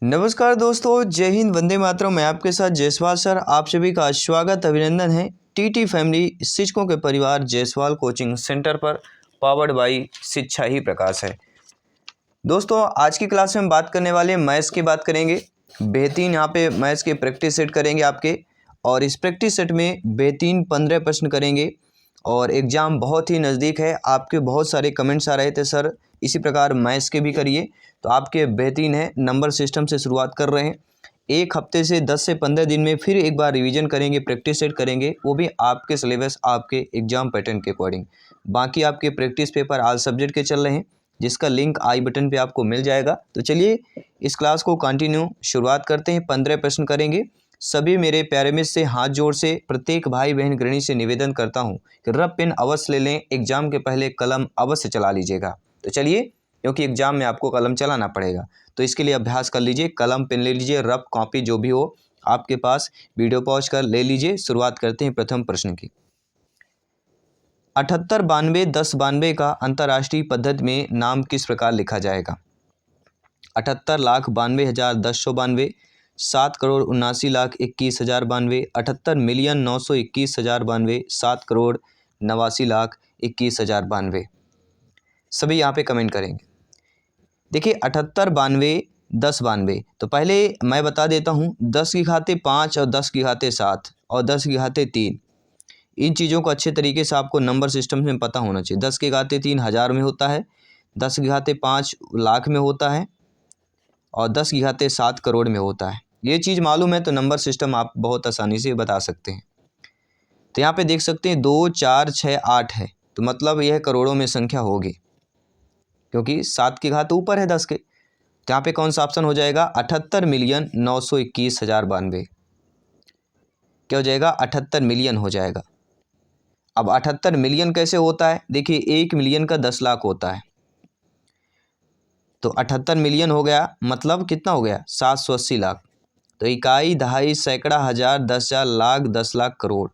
नमस्कार दोस्तों, जय हिंद, वंदे मातरम। मैं आपके साथ जायसवाल सर। आप सभी का स्वागत अभिनंदन है टीटी फैमिली शिक्षकों के परिवार जायसवाल कोचिंग सेंटर पर, पावर्ड बाई शिक्षा ही प्रकाश है। दोस्तों, आज की क्लास में हम बात करने वाले मैथ्स की बात करेंगे। बेहतरीन यहाँ पे मैथ्स के प्रैक्टिस सेट करेंगे आपके, और इस प्रैक्टिस सेट में बेहतरीन 15 प्रश्न करेंगे। और एग्ज़ाम बहुत ही नज़दीक है। आपके बहुत सारे कमेंट्स आ रहे थे, सर इसी प्रकार मैथ्स के भी करिए, तो आपके बेहतरीन है। नंबर सिस्टम से शुरुआत कर रहे हैं। एक हफ्ते से 10 से 15 दिन में फिर एक बार रिवीजन करेंगे, प्रैक्टिस सेट करेंगे, वो भी आपके सिलेबस, आपके एग्जाम पैटर्न के अकॉर्डिंग। बाकी आपके प्रैक्टिस पेपर ऑल सब्जेक्ट के चल रहे हैं, जिसका लिंक आई बटन पे आपको मिल जाएगा। तो चलिए इस क्लास को कंटिन्यू शुरुआत करते हैं। 15 प्रश्न करेंगे। सभी मेरे प्यारे मित्र से हाथ जोड़ से प्रत्येक भाई बहन गृहिणी से निवेदन करता हूँ कि रब पेन अवश्य ले लें, एग्जाम के पहले कलम अवश्य चला लीजिएगा। तो चलिए, क्योंकि एग्जाम में आपको कलम चलाना पड़ेगा, तो इसके लिए अभ्यास कर लीजिए। कलम पेन ले लीजिए, रफ कॉपी जो भी हो आपके पास, वीडियो पॉज कर ले लीजिए। शुरुआत करते हैं प्रथम प्रश्न की। 78 92 10 92 का अंतर्राष्ट्रीय पद्धति में नाम किस प्रकार लिखा जाएगा? 78,92,1092, 7,79,21,092, 78,921,092, 7,89,21,092। सभी यहाँ पे कमेंट करेंगे। देखिए 78 92 10 92, तो पहले मैं बता देता हूँ 10 की घाते 5 और 10 की घाते 7 और 10 की घाते 3। इन चीज़ों को अच्छे तरीके से आपको नंबर सिस्टम में पता होना चाहिए। 10 की घाते 3 हज़ार में होता है, 10 की घाते 5 लाख में होता है, और 10 की घाते 7 करोड़ में होता है। ये चीज़ मालूम है तो नंबर सिस्टम आप बहुत आसानी से बता सकते हैं। तो यहाँ पे देख सकते हैं 2 4 6 8 है, तो मतलब यह करोड़ों में संख्या होगी, क्योंकि 7 की घात ऊपर है 10 के। तो यहाँ पे कौन सा ऑप्शन हो जाएगा? 78,921,092। क्या हो जाएगा? 78 मिलियन हो जाएगा। अब 78 मिलियन कैसे होता है? देखिए 1 मिलियन का 10 लाख होता है, तो 78 मिलियन हो गया, मतलब कितना हो गया? 780 लाख। तो इकाई, दहाई, सैकड़ा, हज़ार, 10,000, लाख, 10 लाख, करोड़।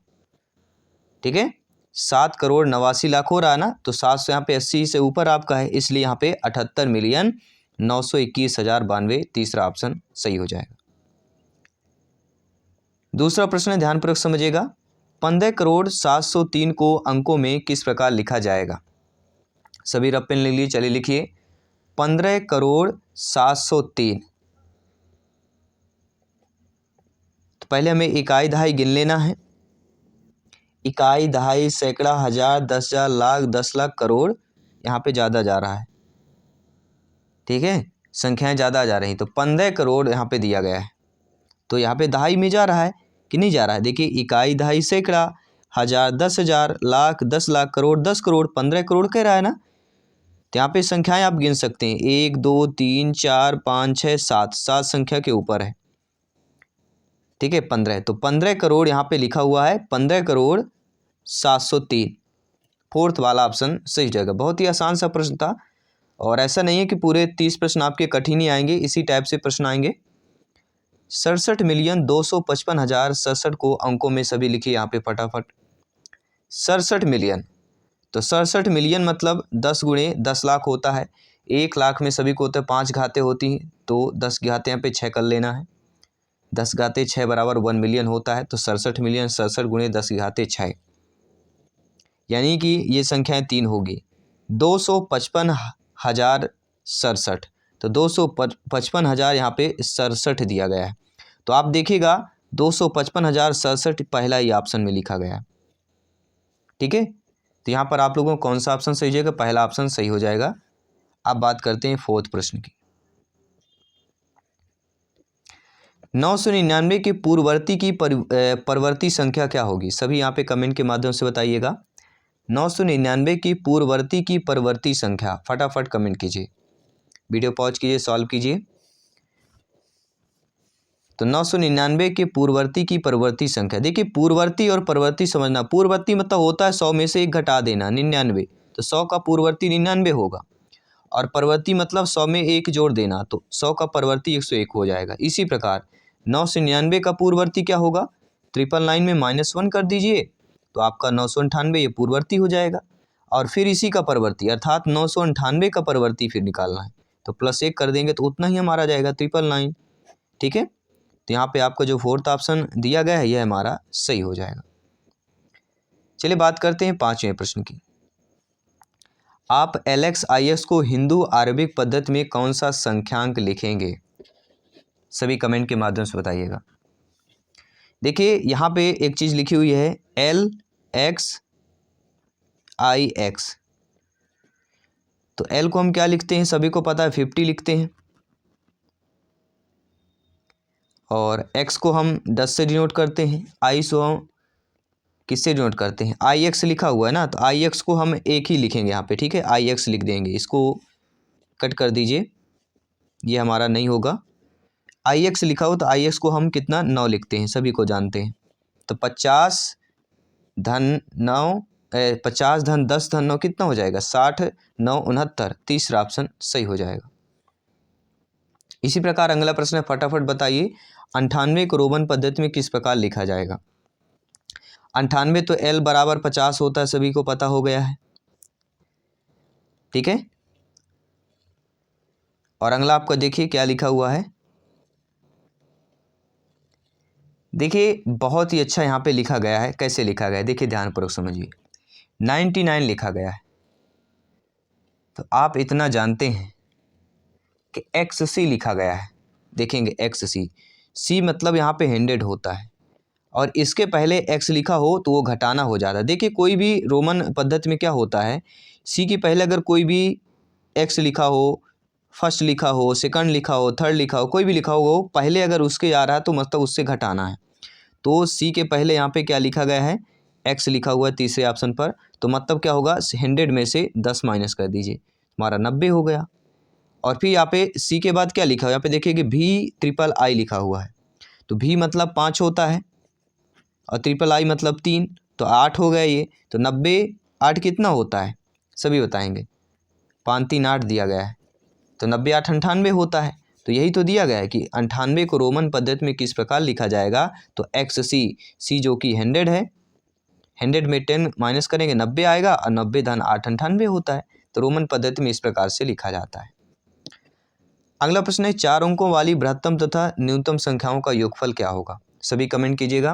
ठीक है, 7,89,00,000 हो रहा है ना, तो 7 से यहाँ पे 80 से ऊपर आपका है, इसलिए यहाँ पे 78,921,092 तीसरा ऑप्शन सही हो जाएगा। दूसरा प्रश्न ध्यानपूर्वक समझिएगा। 15,703 को अंकों में किस प्रकार लिखा जाएगा? सभी रफ पेन ले लीजिए, चलिए लिखिए 15,703। तो पहले हमें इकाई दहाई गिन लेना है। इकाई, दहाई, सैकड़ा, हज़ार, 10,000, लाख, 10 लाख, करोड़ यहाँ पे ज़्यादा जा रहा है। ठीक है, संख्याएं ज़्यादा जा रही, तो 15 करोड़ यहाँ पे दिया गया है। तो यहाँ पे दहाई में जा रहा है कि नहीं जा रहा है? देखिए इकाई, दहाई, सैकड़ा, हज़ार, 10,000, लाख, 10 लाख, करोड़, 10 करोड़, 15 करोड़ कह रहा है ना। तो यहाँ पे संख्याएं आप गिन सकते हैं, 1 2 3 4 5 6 7, 7 संख्या के ऊपर है। ठीक है, 15, तो 15 करोड़ यहाँ पे लिखा हुआ है, 15,703। फोर्थ वाला ऑप्शन सही जगह। बहुत ही आसान सा प्रश्न था, और ऐसा नहीं है कि पूरे 30 प्रश्न आपके कठिन ही आएंगे, इसी टाइप से प्रश्न आएंगे। 67,255,067 को अंकों में सभी लिखिए यहाँ पे फटाफट। 67 मिलियन, तो 67 मिलियन मतलब 10 गुणे 10 लाख होता है। 1 लाख में सभी को होता है 5 घाते होती हैं, तो 10 घाते यहाँ पे 6 कर लेना है। 10 घाते 6 बराबर 1 मिलियन होता है, तो 67 मिलियन 67 गुणे 10 घाते 6, यानी कि ये संख्याएं 3 होगी। 255,067, तो 255,000 यहाँ पे 67 दिया गया है। तो आप देखिएगा 255,067 पहला ही ऑप्शन में लिखा गया है। ठीक है, तो यहाँ पर आप लोगों को कौन सा ऑप्शन सही हो जाएगा? पहला ऑप्शन सही हो जाएगा। अब बात करते हैं फोर्थ प्रश्न की। 999 के पूर्ववर्ती की परवर्ती संख्या क्या होगी? सभी यहाँ पे कमेंट के माध्यम से बताइएगा। 999 की पूर्ववर्ती की परवर्ती संख्या फटाफट कमेंट कीजिए, वीडियो पॉज कीजिए, सॉल्व कीजिए। तो 999 के पूर्ववर्ती की परवर्ती संख्या, देखिए पूर्ववर्ती और परवर्ती समझना। पूर्ववर्ती मतलब होता है 100 में से एक घटा देना, 99, तो 100 का पूर्ववर्ती 99 होगा। और परवर्ती मतलब 100 में एक जोड़ देना, तो 100 का परवर्ती 101 हो जाएगा। इसी प्रकार 999 का पूर्ववर्ती क्या होगा? 999 में -1 कर दीजिए, तो आपका 998 ये पूर्ववर्ती हो जाएगा। और फिर इसी का परवर्ती अर्थात 998 का परवर्ती फिर निकालना है, तो +1 कर देंगे तो उतना ही हमारा जाएगा 999। ठीक है, तो यहाँ पे आपका जो फोर्थ ऑप्शन दिया गया है यह हमारा सही हो जाएगा। चलिए बात करते हैं पांचवें प्रश्न की। आप LXIX को हिंदू अरबिक पद्धति में कौन सा संख्यांक लिखेंगे? सभी कमेंट के माध्यम से बताइएगा। देखिए यहाँ पे एक चीज़ लिखी हुई है LXIX, तो L को हम क्या लिखते हैं, सभी को पता है 50 लिखते हैं, और X को हम 10 से डिनोट करते हैं, I को हम किससे डिनोट करते हैं, IX लिखा हुआ है ना, तो IX को हम एक ही लिखेंगे यहाँ पे, ठीक है, IX लिख देंगे, इसको कट कर दीजिए, ये हमारा नहीं होगा। IX लिखा हो तो IX को हम कितना 9 लिखते हैं, सभी को जानते हैं, तो 50 धन 9 50 धन 10 धन 9 कितना हो जाएगा, 60 9 69, तीसरा ऑप्शन सही हो जाएगा। इसी प्रकार अगला प्रश्न है, फटाफट बताइए 98 को रोमन पद्धति में किस प्रकार लिखा जाएगा। 98 तो L बराबर 50 होता है, सभी को पता हो गया है, ठीक है। और अगला आपका देखिए क्या लिखा हुआ है, देखिए बहुत ही अच्छा यहाँ पे लिखा गया है, कैसे लिखा गया है देखिए ध्यानपूर्वक समझिए, 99 लिखा गया है, तो आप इतना जानते हैं कि XC लिखा गया है, देखेंगे XC, C मतलब यहाँ पे 100 होता है, और इसके पहले X लिखा हो तो वो घटाना हो जाता है। देखिए कोई भी रोमन पद्धति में क्या होता है, C के पहले अगर कोई भी X लिखा हो, फर्स्ट लिखा हो, सेकंड लिखा हो, थर्ड लिखा हो, कोई भी लिखा हो, पहले अगर उसके आ रहा है तो मतलब उससे घटाना है, तो C के पहले यहाँ पे क्या लिखा गया है, X लिखा हुआ है तीसरे ऑप्शन पर, तो मतलब क्या होगा, 100 में से 10 माइनस कर दीजिए, हमारा 90 हो गया। और फिर यहाँ पे C के बाद क्या लिखा हुआ है, यहाँ पे देखिए कि VIII लिखा हुआ है, तो V मतलब 5 होता है और III मतलब 3, तो 8 हो गया ये, तो 90 8 कितना होता है, सभी बताएंगे, 5 3 8 दिया गया है, तो 90 8 98 होता है, तो यही तो दिया गया है कि 98 को रोमन पद्धति में किस प्रकार लिखा जाएगा, तो XC जो कि 100 है, 100 में 10 माइनस करेंगे 90 आएगा, और 90 धन 8 98 होता है, तो रोमन पद्धति में इस प्रकार से लिखा जाता है। अगला प्रश्न है, 4 अंकों वाली बृहत्तम तथा न्यूनतम संख्याओं का योगफल क्या होगा, सभी कमेंट कीजिएगा।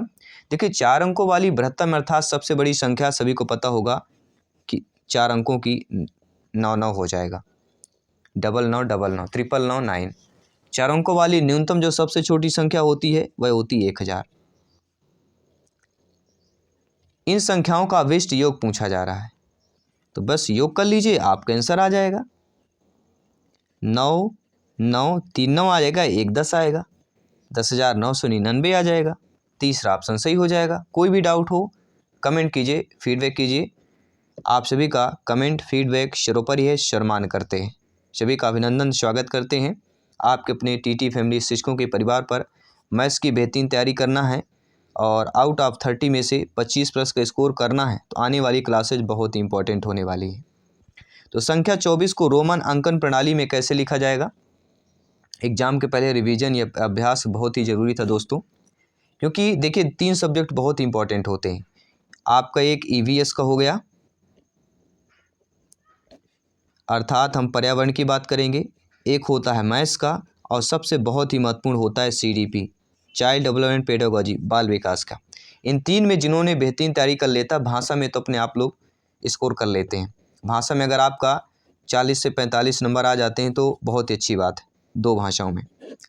देखिए 4 अंकों वाली बृहत्तम अर्थात सबसे बड़ी संख्या, सभी को पता होगा कि 4 अंकों की 9 हो जाएगा, 9999 999। 4 अंकों वाली न्यूनतम जो सबसे छोटी संख्या होती है वह होती है 1000। इन संख्याओं का अभिष्ट योग पूछा जा रहा है, तो बस योग कर लीजिए, आपका आंसर आ जाएगा, 9 9 3 9 आ जाएगा, 1 10 आएगा, 10,999 आ जाएगा, तीसरा ऑप्शन सही हो जाएगा। कोई भी डाउट हो कमेंट कीजिए, फीडबैक कीजिए, आप सभी का कमेंट फीडबैक सर्वोपरि है, सम्मान करते हैं, सभी का अभिनंदन स्वागत करते हैं। आपके अपने TT फैमिली शिक्षकों के परिवार पर मैथ्स की बेहतरीन तैयारी करना है और आउट ऑफ 30 में से 25 प्लस का स्कोर करना है, तो आने वाली क्लासेज बहुत ही इंपॉर्टेंट होने वाली है। तो संख्या 24 को रोमन अंकन प्रणाली में कैसे लिखा जाएगा, एग्जाम के पहले रिवीजन या अभ्यास बहुत ही ज़रूरी था दोस्तों, क्योंकि देखिए 3 सब्जेक्ट बहुत इंपॉर्टेंट होते हैं। आपका एक EVS का हो गया, अर्थात हम पर्यावरण की बात करेंगे, एक होता है मैथ्स का, और सबसे बहुत ही महत्वपूर्ण होता है CDP, चाइल्ड डेवलपमेंट पेडागोजी, बाल विकास का। इन 3 में जिन्होंने बेहतरीन तैयारी कर लेता, भाषा में तो अपने आप लोग स्कोर कर लेते हैं। भाषा में अगर आपका 40 से 45 नंबर आ जाते हैं तो बहुत ही अच्छी बात है, 2 भाषाओं में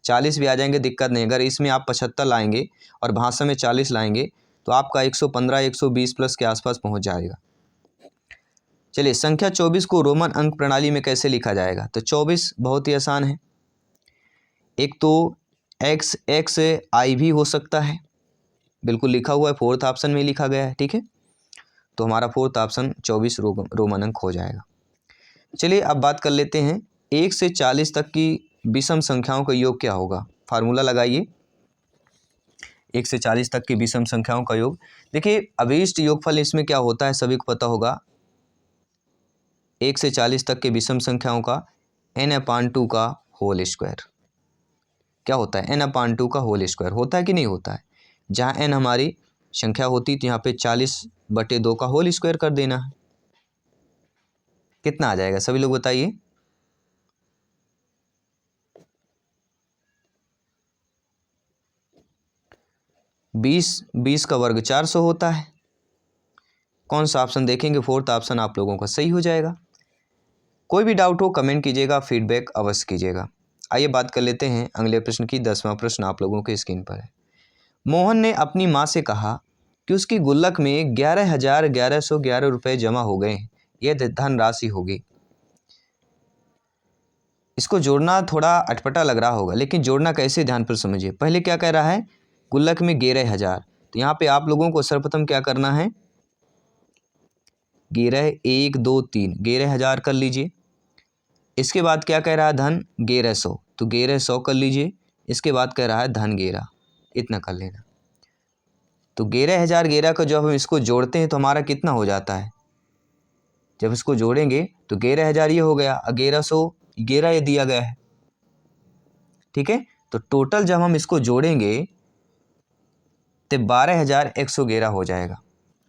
40 भी आ जाएंगे दिक्कत नहीं, अगर इसमें आप 75 लाएंगे और भाषा में 40 लाएंगे तो आपका 115 120 प्लस के आसपास पहुंच जाएगा। चलिए संख्या 24 को रोमन अंक प्रणाली में कैसे लिखा जाएगा, तो 24 बहुत ही आसान है, एक तो XXI भी हो सकता है, बिल्कुल लिखा हुआ है, फोर्थ ऑप्शन में लिखा गया है, ठीक है, तो हमारा फोर्थ ऑप्शन 24 रोमन अंक हो जाएगा। चलिए अब बात कर लेते हैं 1 से 40 तक की विषम संख्याओं का योग क्या होगा, फार्मूला लगाइए, 1 से 40 तक की विषम संख्याओं का योग। देखिए अभिष्ट योगफल इसमें क्या होता है, सभी को पता होगा, 1 से 40 तक के विषम संख्याओं का n/2 का होल स्क्वायर, क्या होता है, n/2 का होल स्क्वायर होता है कि नहीं होता है, जहाँ n हमारी संख्या होती तो यहाँ पे 40/2 का होल स्क्वायर कर देना है, कितना आ जाएगा सभी लोग बताइए। 20 का वर्ग 400 होता है। कौन सा ऑप्शन देखेंगे? फोर्थ ऑप्शन आप लोगों का सही हो जाएगा। कोई भी डाउट हो कमेंट कीजिएगा, फीडबैक अवश्य कीजिएगा। आइए बात कर लेते हैं अगले प्रश्न की। 10वां प्रश्न आप लोगों के स्क्रीन पर है। मोहन ने अपनी माँ से कहा कि उसकी गुल्लक में 11,1111 रुपये जमा हो गए हैं। यह धनराशि होगी। इसको जोड़ना थोड़ा अटपटा लग रहा होगा, लेकिन जोड़ना कैसे ध्यान पर समझिए। पहले क्या कह रहा है? गुल्लक में 11,000। तो यहाँ पे आप लोगों को सर्वप्रथम क्या करना है? 11 1 2 3 11,000 कर लीजिए। इसके बाद क्या कह रहा है? धन 1100, तो 1100 कर लीजिए। इसके बाद कह रहा है धन 11, इतना कर लेना। तो 11,011 का जब हम इसको जोड़ते हैं तो हमारा कितना हो जाता है? जब इसको जोड़ेंगे तो 11,000 ये हो गया, 1100 11 ये दिया गया है, ठीक है। तो टोटल जब हम इसको जोड़ेंगे तो 12,111 हो जाएगा,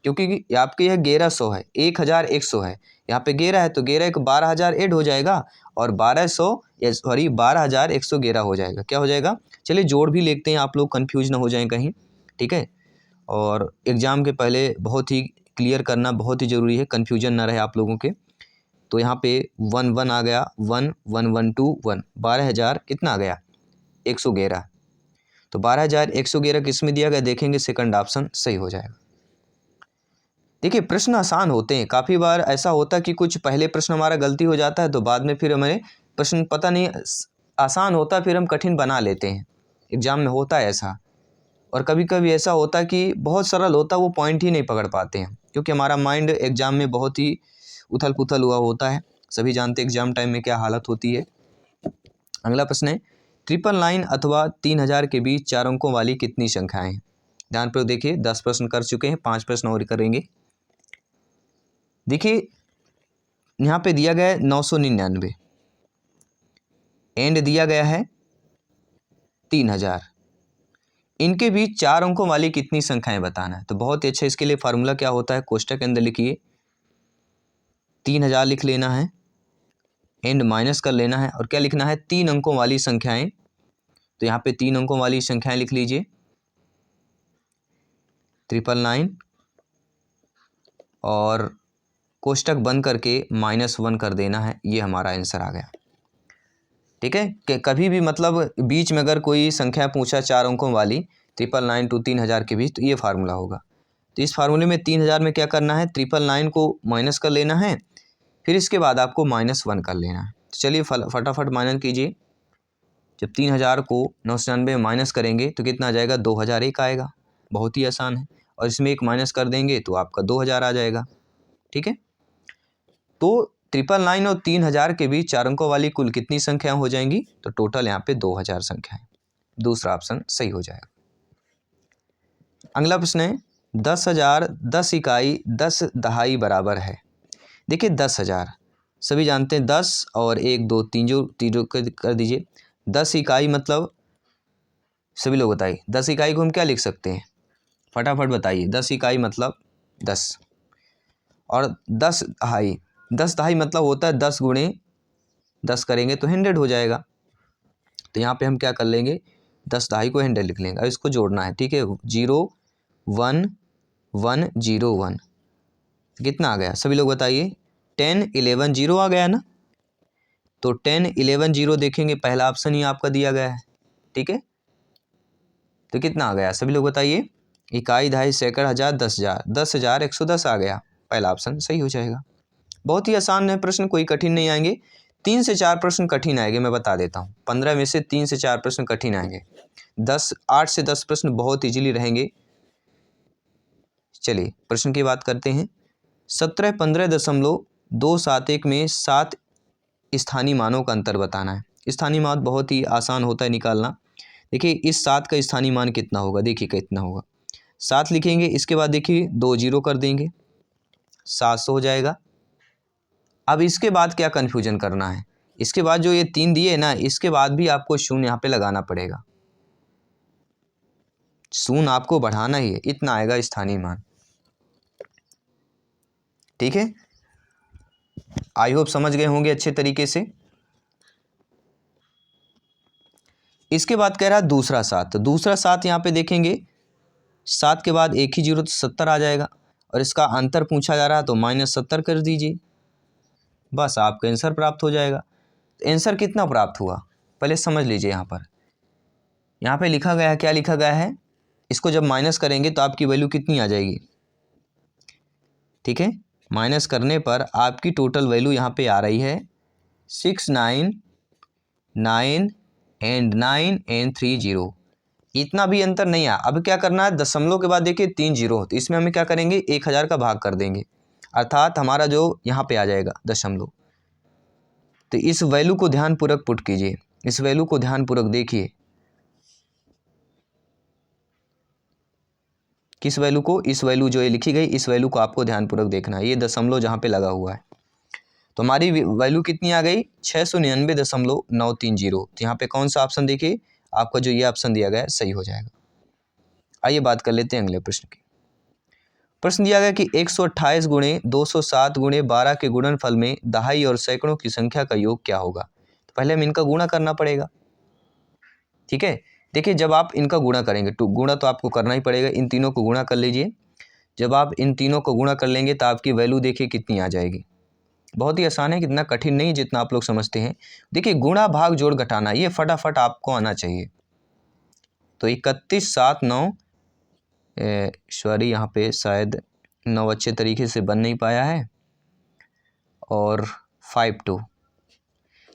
क्योंकि आपके यह 1100 है, 1,100 है, यहाँ पे 11 है तो 11 एक 12,000 ऐड हो जाएगा और 12,111 हो जाएगा। क्या हो जाएगा? चलिए जोड़ भी लेते हैं, आप लोग कंफ्यूज ना हो जाएं कहीं, ठीक है। और एग्ज़ाम के पहले बहुत ही क्लियर करना बहुत ही ज़रूरी है, कन्फ्यूजन ना रहे आप लोगों के। तो यहाँ पे 1 1 आ गया, 1 1 1 2 1, 12,000 कितना आ गया? 111। तो 12,111 किस में दिया गया? देखेंगे सेकंड ऑप्शन सही हो जाएगा। देखिए प्रश्न आसान होते हैं, काफ़ी बार ऐसा होता है कि कुछ पहले प्रश्न हमारा गलती हो जाता है तो बाद में फिर हमें प्रश्न पता नहीं आसान होता फिर हम कठिन बना लेते हैं। एग्ज़ाम में होता है ऐसा। और कभी कभी ऐसा होता है कि बहुत सरल होता है, वो पॉइंट ही नहीं पकड़ पाते हैं, क्योंकि हमारा माइंड एग्ज़ाम में बहुत ही उथल पुथल हुआ होता है। सभी जानते हैं एग्ज़ाम टाइम में क्या हालत होती है। अगला प्रश्न है, 999 अथवा 3,000 के बीच 4 अंकों वाली कितनी संख्याएं हैं? ध्यान पर देखिए, 10 प्रश्न कर चुके हैं, 5 प्रश्न और करेंगे। देखिए यहाँ पे दिया गया है 999, एंड दिया गया है 3,000। इनके बीच 4 अंकों वाली कितनी संख्याएं बताना है। तो बहुत ही अच्छा, इसके लिए फार्मूला क्या होता है? कोष्टक के अंदर लिखिए, 3,000 लिख लेना है, एंड माइनस कर लेना है और क्या लिखना है? 3 अंकों वाली संख्याएं। तो यहाँ पे 3 अंकों वाली संख्याएं लिख लीजिए, 999 और कोष्टक बंद करके -1 कर देना है। ये हमारा आंसर आ गया, ठीक है। कि कभी भी मतलब बीच में अगर कोई संख्या पूछा 4 अंकों वाली 999 to 3,000 के बीच, तो ये फार्मूला होगा। तो इस फार्मूले में 3,000 में क्या करना है? 999 को माइनस कर लेना है, फिर इसके बाद आपको -1 कर लेना है। तो चलिए फटाफट माइनस कीजिए। जब 3,000 को 999 में माइनस करेंगे तो कितना आ जाएगा? 2,001 आएगा। बहुत ही आसान है। और इसमें एक माइनस कर देंगे तो आपका 2,000 आ जाएगा, ठीक है। तो 999 और 3,000 के बीच 4 अंकों वाली कुल कितनी संख्याएं हो जाएंगी? तो टोटल यहाँ पे 2,000 संख्याएं। दूसरा ऑप्शन सही हो जाएगा। अगला प्रश्न है, 10,000 10 इकाई 10 दहाई बराबर है। देखिए 10,000 सभी जानते हैं, 10 और 1 2 3 जो तीनों कर दीजिए। 10 इकाई मतलब सभी लोग बताइए, 10 इकाई को हम क्या लिख सकते हैं? फटाफट बताइए। 10 इकाई मतलब 10, और 10 दहाई, 10 दहाई मतलब होता है 10 गुणे 10 करेंगे तो 100 हो जाएगा। तो यहाँ पे हम क्या कर लेंगे? 10 दहाई को 100 लिख लेंगे। अब इसको जोड़ना है, ठीक है। 0 1 1 0 1 कितना आ गया? सभी लोग बताइए। 10 11 0 आ गया ना। तो 10 11 0 देखेंगे, पहला ऑप्शन ही आपका दिया गया है, ठीक है। तो कितना आ गया? सभी लोग बताइए। इकाई दहाई सैकड़ हज़ार 10,000, 10,110 आ गया। पहला ऑप्शन सही हो जाएगा। बहुत ही आसान है प्रश्न, कोई कठिन नहीं आएंगे। 3 से 4 प्रश्न कठिन आएंगे, मैं बता देता हूँ। 15 में से 3 से 4 प्रश्न कठिन आएंगे। 8 से 10 प्रश्न बहुत इजीली रहेंगे। चलिए प्रश्न की बात करते हैं। 1715.271 में 7 स्थानीय मानों का अंतर बताना है। स्थानीय मान बहुत ही आसान होता है निकालना। देखिए इस 7 का स्थानीय मान कितना होगा? देखिए कितना होगा, 7 लिखेंगे, इसके बाद देखिए 2 0 कर देंगे, 700 हो जाएगा। अब इसके बाद क्या कन्फ्यूजन करना है? इसके बाद जो ये 3 दिए ना, इसके बाद भी आपको शून्य यहाँ पे लगाना पड़ेगा। शून्य आपको बढ़ाना ही है, इतना आएगा स्थानीय मान, ठीक है। आई होप समझ गए होंगे अच्छे तरीके से। इसके बाद कह रहा है दूसरा 7, तो दूसरा 7 यहाँ पे देखेंगे 7 के बाद एक ही जीरो तो 70 आ जाएगा, और इसका अंतर पूछा जा रहा है तो -70 कर दीजिए, बस आपका आंसर प्राप्त हो जाएगा। तो आंसर कितना प्राप्त हुआ पहले समझ लीजिए। यहाँ पे लिखा गया है, क्या लिखा गया है, इसको जब माइनस करेंगे तो आपकी वैल्यू कितनी आ जाएगी, ठीक है। माइनस करने पर आपकी टोटल वैल्यू यहाँ पे आ रही है 699 एंड 9 इतना भी अंतर नहीं आया। अब क्या करना है, दशमलव के बाद देखिए 3 जीरो, तो इसमें हमें क्या करेंगे 1000 का भाग कर देंगे, अर्थात हमारा जो यहाँ पे आ जाएगा दशमलव। तो इस वैल्यू को ध्यानपूर्वक पुट कीजिए, इस वैल्यू को ध्यानपूर्वक देखिए, किस वैल्यू को, इस वैल्यू जो ये लिखी गई इस वैल्यू को आपको ध्यानपूर्वक देखना है, ये दशमलव जहाँ पे लगा हुआ है। तो हमारी वैल्यू कितनी आ गई 699.930। तो यहाँ पे कौन सा ऑप्शन देखिए, आपका जो ये ऑप्शन दिया गया है सही हो जाएगा। आइए बात कर लेते हैं अगले प्रश्न की। प्रश्न दिया गया कि 128 गुणे 207 गुणे 12 के गुणनफल में दहाई और सैकड़ों की संख्या का योग क्या होगा। तो पहले हम इनका गुणा करना पड़ेगा, ठीक है। देखिए जब आप इनका गुणा करेंगे तो गुणा तो आपको करना ही पड़ेगा, इन तीनों को गुणा कर लीजिए। जब आप इन तीनों को गुणा कर लेंगे तो आपकी वैल्यू देखिए कितनी आ जाएगी। बहुत ही आसान है, कितना कठिन नहीं जितना आप लोग समझते हैं। देखिए गुणा भाग जोड़ घटाना ये फटाफट आपको आना चाहिए। तो 31 7 9 सॉरी यहाँ पे शायद 9 अच्छे तरीके से बन नहीं पाया है, और 5 2।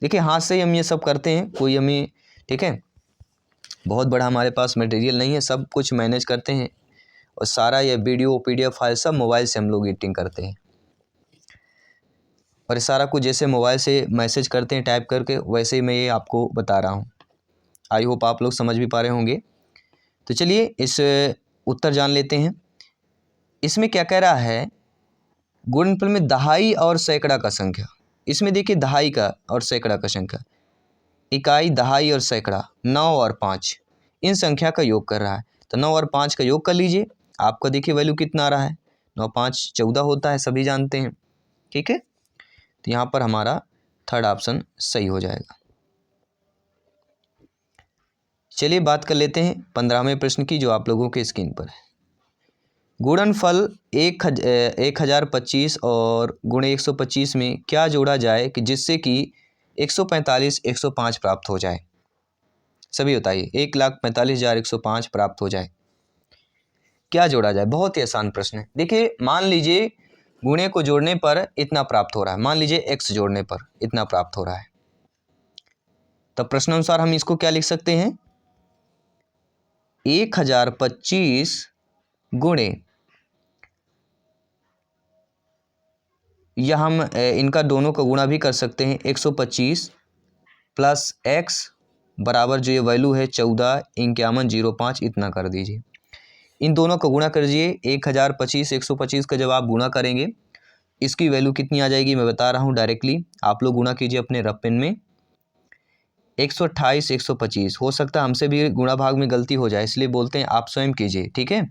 देखिए हाथ से ही हम ये सब करते हैं, कोई हमें, ठीक है, बहुत बड़ा हमारे पास मटेरियल नहीं है, सब कुछ मैनेज करते हैं, और सारा ये वीडियो PDF फाइल सब मोबाइल से हम लोग एडिटिंग करते हैं, और सारा कुछ जैसे मोबाइल से मैसेज करते हैं टाइप करके, वैसे ही मैं ये आपको बता रहा हूँ। आई होप आप लोग समझ भी पा रहे होंगे। तो चलिए इस उत्तर जान लेते हैं। इसमें क्या कह रहा है, गुणनफल में दहाई और सैकड़ा का संख्या। इसमें देखिए दहाई का और सैकड़ा का संख्या, इकाई, दहाई और सैकड़ा, 9 और 5, इन संख्या का योग कर रहा है। तो 9 और 5 का योग कर लीजिए, आपका देखिए वैल्यू कितना आ रहा है, 9 5 14 होता है, सभी जानते हैं, ठीक है। तो यहाँ पर हमारा थर्ड ऑप्शन सही हो जाएगा। चलिए बात कर लेते हैं 15वें प्रश्न की, जो आप लोगों के स्क्रीन पर है। गुणनफल 1025 और गुणे 125 में क्या जोड़ा जाए कि जिससे कि 145 105 प्राप्त हो जाए। सभी बताइए, 1,45,105 प्राप्त हो जाए, क्या जोड़ा जाए। बहुत ही आसान प्रश्न है। देखिए मान लीजिए गुणे को जोड़ने पर इतना प्राप्त हो रहा है, मान लीजिए x जोड़ने पर इतना प्राप्त हो रहा है, तब प्रश्नानुसार हम इसको क्या लिख सकते हैं, 1025 गुणे, या हम इनका दोनों का गुणा भी कर सकते हैं, 125 प्लस x बराबर जो ये वैल्यू है 14,51,05 इतना कर दीजिए। इन दोनों का गुणा कर दीजिए, 1025 125 का जब आप गुणा करेंगे इसकी वैल्यू कितनी आ जाएगी, मैं बता रहा हूँ डायरेक्टली, आप लोग गुणा कीजिए अपने रफ पेन में। 128 125, हो सकता है हमसे भी गुणा भाग में गलती हो जाए, इसलिए बोलते हैं आप स्वयं कीजिए, ठीक है,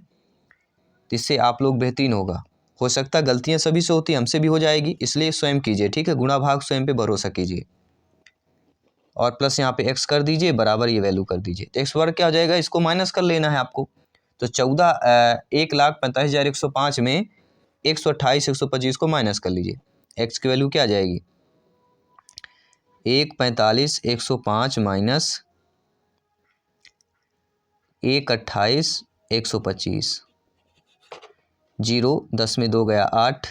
इससे आप लोग बेहतरीन होगा। हो सकता है गलतियाँ सभी से होती, हमसे भी हो जाएगी, इसलिए स्वयं कीजिए, ठीक है, गुणा भाग स्वयं पे भरोसा कीजिए। और प्लस यहाँ पे x कर दीजिए, बराबर ये वैल्यू कर दीजिए। तो x वर्ग क्या हो जाएगा, इसको माइनस कर लेना है आपको। तो 1,45,105 में 128 125 को माइनस कर लीजिए, x की वैल्यू क्या आ जाएगी, 1,45 105 माइनस 1,28 125, 0 10 में 2 गया 8,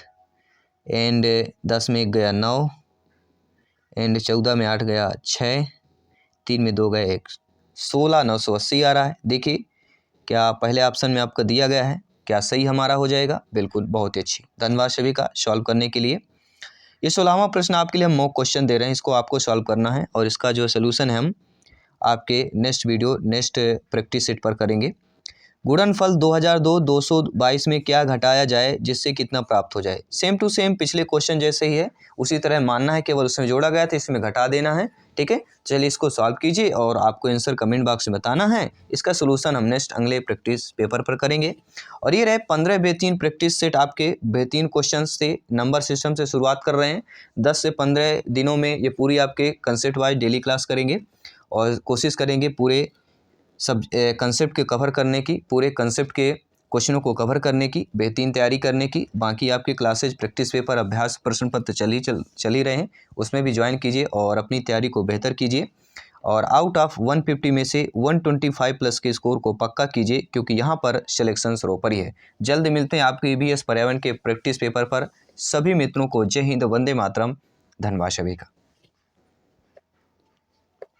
एंड 10 में 1 गया 9, एंड 14 में 8 गया 6, 3 में 2 गए 1, 16,980 आ रहा है। देखिए क्या पहले ऑप्शन में आपका दिया गया है, क्या सही हमारा हो जाएगा, बिल्कुल, बहुत ही अच्छी। धन्यवाद सभी का सॉल्व करने के लिए। ये 16वां प्रश्न आपके लिए हम मॉक क्वेश्चन दे रहे हैं, इसको आपको सॉल्व करना है, और इसका जो सोल्यूशन है हम आपके next video next practice set पर करेंगे। गुणनफल 2002 222 में क्या घटाया जाए जिससे कितना प्राप्त हो जाए। सेम टू सेम पिछले क्वेश्चन जैसे ही है, उसी तरह मानना है, केवल उसमें जोड़ा गया था, इसमें घटा देना है, ठीक है। चलिए इसको सॉल्व कीजिए और आपको आंसर कमेंट बॉक्स में बताना है। इसका सोल्यूशन हम नेक्स्ट अगले प्रैक्टिस पेपर पर करेंगे। और ये रहे 15 बेहतरीन प्रैक्टिस सेट, आपके बेहतरीन क्वेश्चन से नंबर सिस्टम से शुरुआत कर रहे हैं। 10 से 15 दिनों में ये पूरी आपके कंसेप्ट वाइज डेली क्लास करेंगे, और कोशिश करेंगे पूरे सब कंसेप्ट के कवर करने की, पूरे कंसेप्ट के क्वेश्चनों को कवर करने की, बेहतरीन तैयारी करने की। बाकी आपके क्लासेज, प्रैक्टिस पेपर, अभ्यास प्रश्न पत्र चल ही रहे हैं, उसमें भी ज्वाइन कीजिए और अपनी तैयारी को बेहतर कीजिए। और आउट ऑफ 150 में से 125 प्लस के स्कोर को पक्का कीजिए, क्योंकि यहाँ पर सिलेक्शन सरोपर ही है। जल्द मिलते हैं आपके EVS पर्यावरण के प्रैक्टिस पेपर पर। सभी मित्रों को जय हिंद, वंदे मातरम। धन्यवाद सभी का।